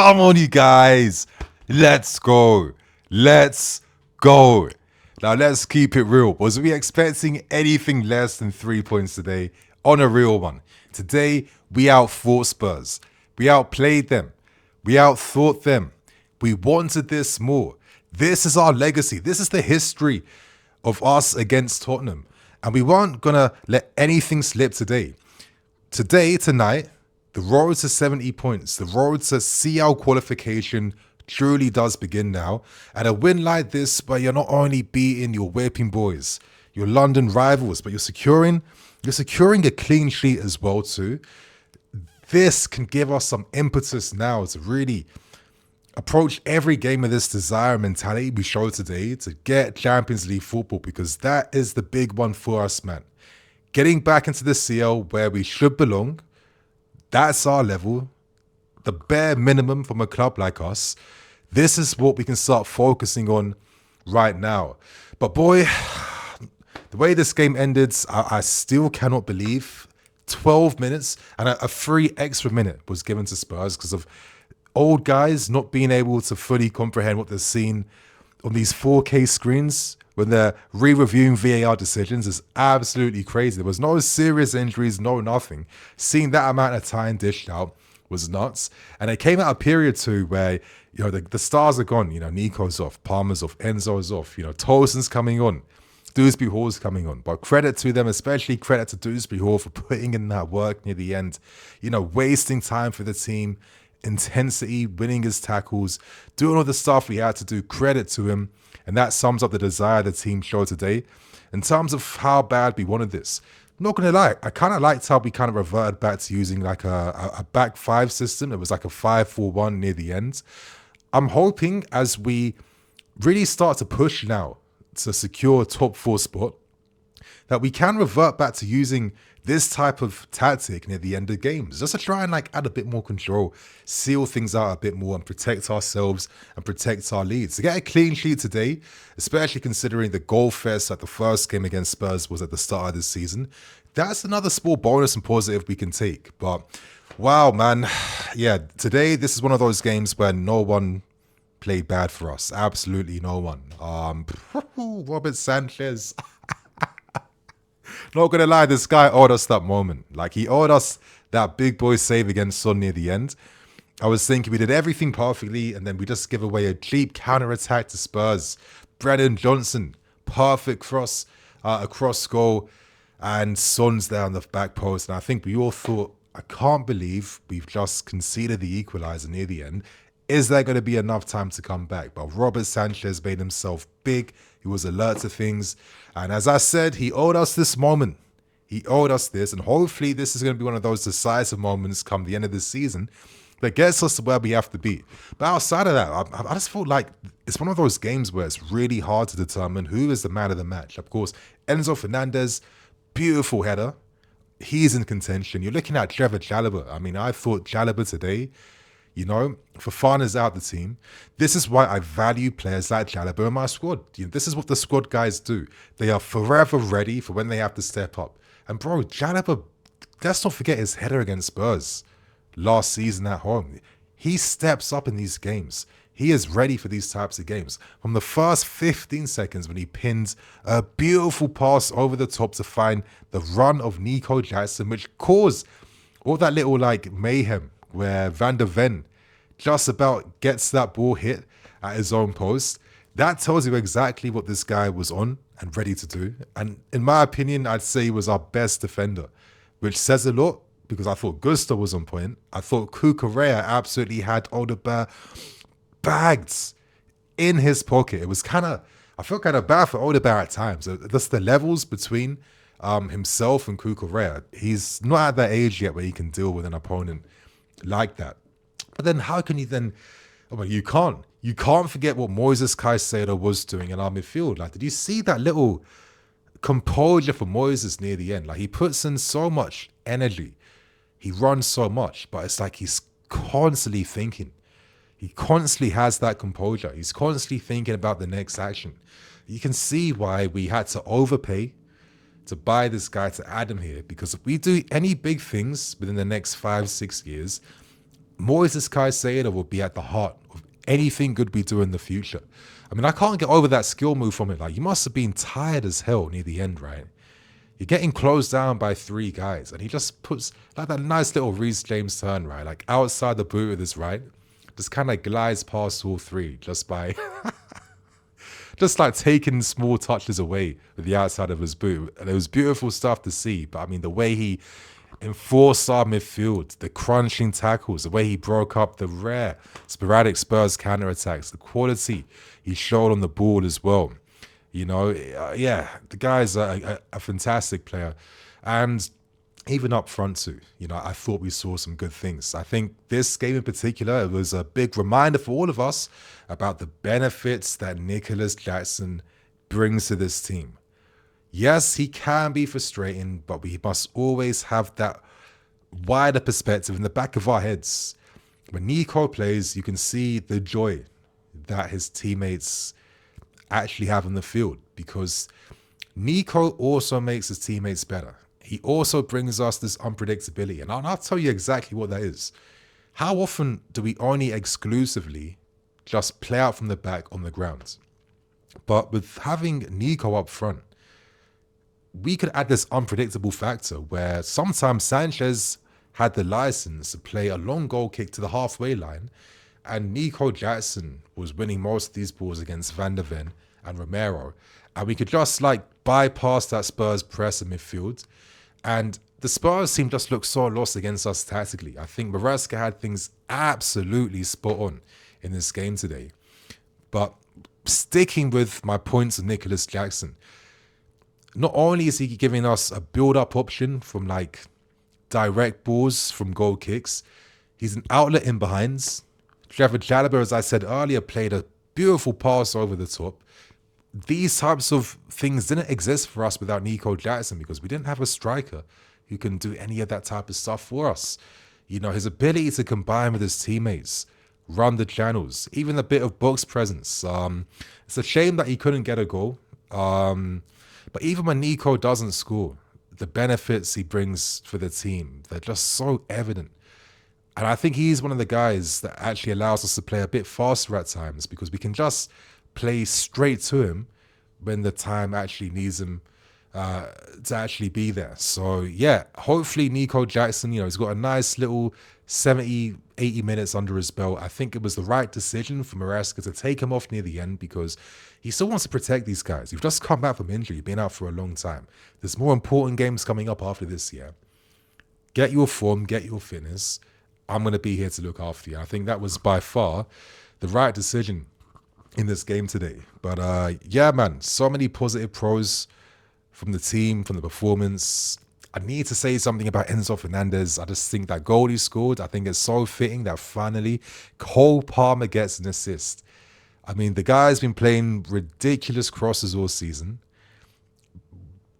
Come on, you guys. Let's go. Let's go. Now, let's keep it real. Was we expecting anything less than 3 points today? On a real one. Today, we outfought Spurs. We outplayed them. We outthought them. We wanted this more. This is our legacy. This is the history of us against Tottenham. And we weren't going to let anything slip today. Tonight, the road to 70 points, the road to CL qualification truly does begin now. And a win like this, where you're not only beating your whipping boys, your London rivals, but you're securing a clean sheet as well too. This can give us some impetus now to really approach every game with this desire and mentality we showed today to get Champions League football, because that is the big one for us, man. Getting back into the CL where we should belong, that's our level, the bare minimum from a club like us. This is what we can start focusing on right now. But boy, the way this game ended, I still cannot believe 12 minutes and a free extra minute was given to Spurs because of old guys not being able to fully comprehend what they're seeing on these 4K screens when they're re-reviewing VAR decisions. Is absolutely crazy. There was no serious injuries, no nothing. Seeing that amount of time dished out was nuts. And it came out a period too where, you know, the stars are gone. You know, Nico's off, Palmer's off, Enzo's off, you know, Tolson's coming on, Dewsbury Hall's coming on. But credit to them, especially credit to Dewsbury Hall for putting in that work near the end, you know, wasting time for the team, intensity, winning his tackles, doing all the stuff we had to do. Credit to him. And that sums up the desire the team showed today. In terms of how bad we wanted this, I'm not going to lie, I kind of liked how we kind of reverted back to using like a back five system. It was like a 5-4-1 near the end. I'm hoping as we really start to push now to secure a top 4 spot, that we can revert back to using this type of tactic near the end of games, just to try and like add a bit more control, seal things out a bit more and protect ourselves and protect our leads. To get a clean sheet today, especially considering the goal fest that the first game against Spurs was at the start of this season, that's another small bonus and positive we can take. But wow, man, yeah, today this is one of those games where no one played bad for us. Absolutely no one. Robert Sanchez. Not gonna lie, this guy owed us that moment. Like, he owed us that big boy save against Son near the end. I was thinking we did everything perfectly, and then we just give away a cheap counter-attack to Spurs. Brennan Johnson, perfect cross, across goal, and Son's there on the back post. And I think we all thought, I can't believe we've just conceded the equalizer near the end. Is there going to be enough time to come back? But Robert Sanchez made himself big. He was alert to things. And as I said, he owed us this moment. He owed us this. And hopefully this is going to be one of those decisive moments come the end of the season that gets us to where we have to be. But outside of that, I just feel like it's one of those games where it's really hard to determine who is the man of the match. Of course, Enzo Fernandez, beautiful header. He's in contention. You're looking at Trevor Chalobah. I mean, I thought Chalobah today, you know, Fofana's out the team. This is why I value players like Chalobah in my squad. You know, this is what the squad guys do. They are forever ready for when they have to step up. And bro, Chalobah, let's not forget his header against Spurs last season at home. He steps up in these games. He is ready for these types of games. From the first 15 seconds when he pins a beautiful pass over the top to find the run of Nico Jackson, which caused all that little like mayhem where Van der Ven just about gets that ball hit at his own post. That tells you exactly what this guy was on and ready to do. And in my opinion, I'd say he was our best defender, which says a lot because I thought Gusto was on point. I thought Cucurella absolutely had Odegaard bagged in his pocket. It was I felt kind of bad for Odegaard at times. Just the levels between himself and Cucurella. He's not at that age yet where he can deal with an opponent like that. But then how can you then, you can't forget what Moises Caicedo was doing in our midfield. Like, did you see that little composure for Moises near the end? Like, he puts in so much energy. He runs so much, but it's like he's constantly thinking. He constantly has that composure. He's constantly thinking about the next action. You can see why we had to overpay to buy this guy, to add him here, because if we do any big things within the next 5-6 years, Moises Caicedo will be at the heart of anything good we do in the future. I mean, I can't get over that skill move from it. Like, you must have been tired as hell near the end, right? You're getting closed down by 3 guys, and he just puts like that nice little Reece James turn, right? Like outside the boot with his right, just kind of glides past all 3 just by just like taking small touches away with the outside of his boot. And it was beautiful stuff to see. But I mean, the way he enforced our midfield, the crunching tackles, the way he broke up the rare sporadic Spurs counterattacks, the quality he showed on the ball as well. You know, yeah, the guy's a fantastic player. And even up front too, you know, I thought we saw some good things. I think this game in particular, it was a big reminder for all of us about the benefits that Nicholas Jackson brings to this team. Yes, he can be frustrating, but we must always have that wider perspective in the back of our heads. When Nico plays, you can see the joy that his teammates actually have on the field, because Nico also makes his teammates better. He also brings us this unpredictability. And I'll tell you exactly what that is. How often do we only exclusively just play out from the back on the ground? But with having Nico up front, we could add this unpredictable factor where sometimes Sanchez had the license to play a long goal kick to the halfway line, and Nico Jackson was winning most of these balls against Van der Ven and Romero. And we could just like bypass that Spurs press in midfield. And the Spurs team just looked so lost against us tactically. I think Maresca had things absolutely spot on in this game today. But sticking with my points of Nicholas Jackson, not only is he giving us a build-up option from like direct balls from goal kicks, he's an outlet in behinds. Trevor Chalobah, as I said earlier, played a beautiful pass over the top. These types of things didn't exist for us without Nico Jackson, because we didn't have a striker who can do any of that type of stuff for us. You know, his ability to combine with his teammates, run the channels, even a bit of box presence. It's a shame that he couldn't get a goal. But even when Nico doesn't score, the benefits he brings for the team, they're just so evident. And I think he's one of the guys that actually allows us to play a bit faster at times, because we can just play straight to him when the time actually needs him to actually be there. So yeah, hopefully Nico Jackson, you know, he's got a nice little 70, 80 minutes under his belt. I think it was the right decision for Maresca to take him off near the end, because he still wants to protect these guys. You've just come back from injury. You've been out for a long time. There's more important games coming up after this year. Get your form, get your fitness. I'm going to be here to look after you. I think that was by far the right decision in this game today. But yeah, man, so many positive pros from the team, from the performance. I need to say something about Enzo Fernandez. I just think that goal he scored, I think it's so fitting that finally Cole Palmer gets an assist. I mean, the guy's been playing ridiculous crosses all season.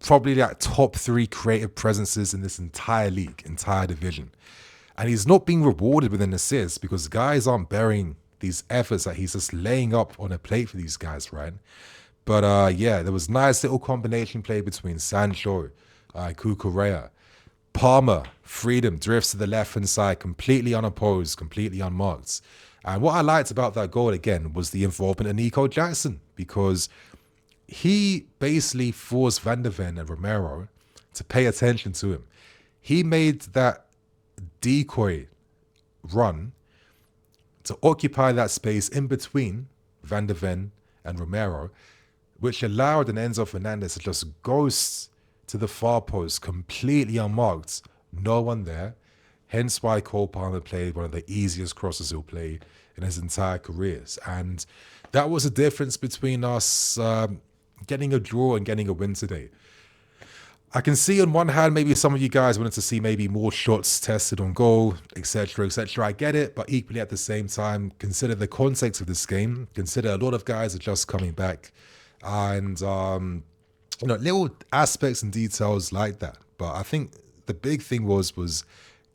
Probably like top 3 creative presences in this entire league, entire division. And he's not being rewarded with an assist because guys aren't bearing these efforts that he's just laying up on a plate for these guys, right? But yeah, there was nice little combination play between Sancho, Cucurella. Palmer, freedom, drifts to the left-hand side, completely unopposed, completely unmarked. And what I liked about that goal, again, was the involvement of Nico Jackson, because he basically forced Van der Ven and Romero to pay attention to him. He made that decoy run to occupy that space in between Van der Ven and Romero, which allowed an Enzo Fernandez to just ghost to the far post, completely unmarked, no one there. Hence why Cole Palmer played one of the easiest crosses he'll play in his entire career. And that was the difference between us getting a draw and getting a win today. I can see on one hand, maybe some of you guys wanted to see maybe more shots tested on goal, etc., etc. I get it, but equally at the same time, consider the context of this game. Consider a lot of guys are just coming back, and you know, little aspects and details like that. But I think the big thing was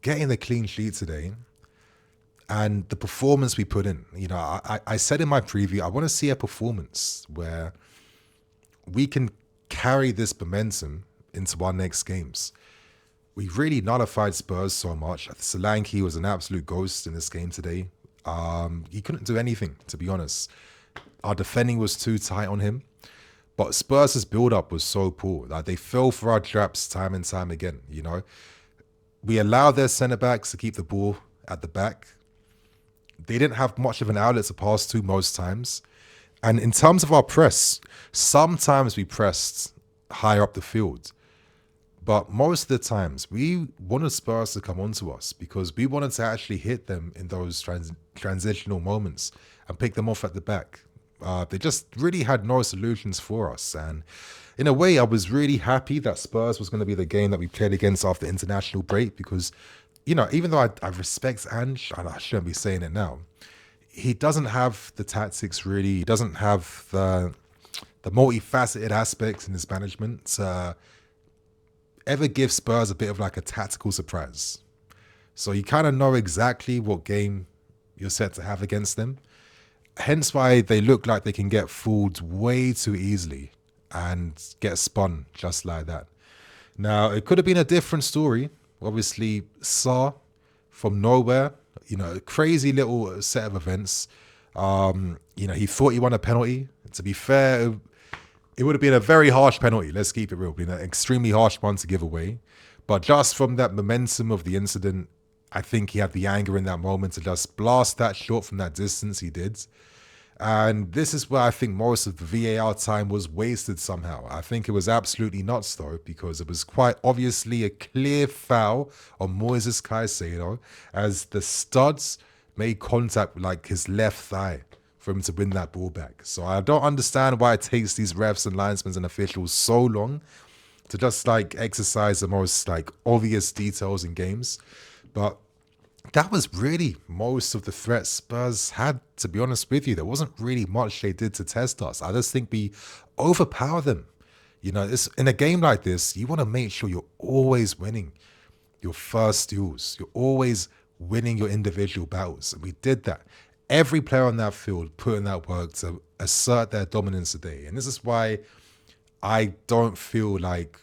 getting the clean sheet today, and the performance we put in. You know, I said in my preview, I want to see a performance where we can carry this momentum into our next games. we really nullified Spurs so much. Solanke was an absolute ghost in this game today. He couldn't do anything, to be honest. Our defending was too tight on him. But Spurs' build-up was so poor. Like, they fell for our traps time and time again, you know. We allowed their centre-backs to keep the ball at the back. They didn't have much of an outlet to pass to most times. And in terms of our press, sometimes we pressed higher up the field. But most of the times, we wanted Spurs to come onto us because we wanted to actually hit them in those transitional moments and pick them off at the back. They just really had no solutions for us. And in a way, I was really happy that Spurs was going to be the game that we played against after international break because, you know, even though I respect Ange, and I shouldn't be saying it now, he doesn't have the tactics really. He doesn't have the multifaceted aspects in his management to ever give Spurs a bit of like a tactical surprise. So you kind of know exactly what game you're set to have against them. Hence why they look like they can get fooled way too easily and get spun just like that. Now, it could have been a different story. Obviously, Sa from nowhere, you know, a crazy little set of events. You know, he thought he won a penalty. To be fair, it would have been a very harsh penalty. Let's keep it real. Been an extremely harsh one to give away. But just from that momentum of the incident, I think he had the anger in that moment to just blast that shot from that distance he did. And this is where I think most of the VAR time was wasted somehow. I think it was absolutely nuts though, because it was quite obviously a clear foul on Moises Caicedo as the studs made contact with like his left thigh for him to win that ball back. So I don't understand why it takes these refs and linesmen and officials so long to just like exercise the most like obvious details in games. But that was really most of the threats Spurs had, to be honest with you. There wasn't really much they did to test us. I just think we overpower them. You know, in a game like this, you want to make sure you're always winning your first duels. You're always winning your individual battles. And we did that. Every player on that field put in that work to assert their dominance today. And this is why I don't feel like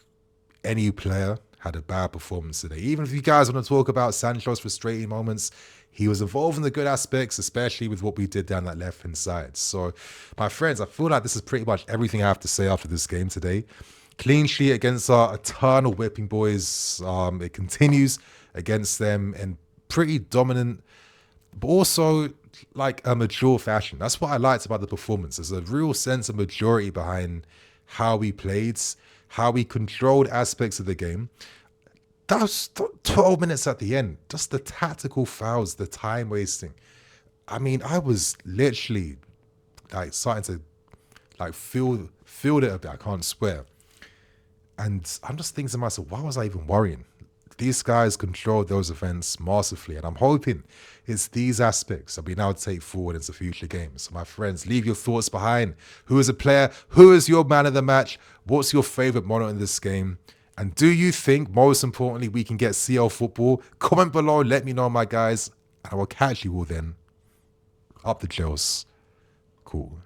any player had a bad performance today. Even if you guys want to talk about Sancho's frustrating moments, he was involved in the good aspects, especially with what we did down that left-hand side. So, my friends, I feel like this is pretty much everything I have to say after this game today. Clean sheet against our eternal whipping boys. It continues against them in pretty dominant, but also like a mature fashion. That's what I liked about the performance. There's a real sense of maturity behind how we played, how we controlled aspects of the game. That was 12 minutes at the end. Just the tactical fouls, the time wasting. I mean, I was literally like starting to like feel it a bit. I can't swear. And I'm just thinking to myself, why was I even worrying? These guys controlled those events masterfully. And I'm hoping it's these aspects that we now take forward into future games. So my friends, leave your thoughts behind. Who is a player? Who is your man of the match? What's your favorite motto in this game? And do you think, most importantly, we can get CL football? Comment below. Let me know, my guys. And I will catch you all then. Up the chelse. Cool.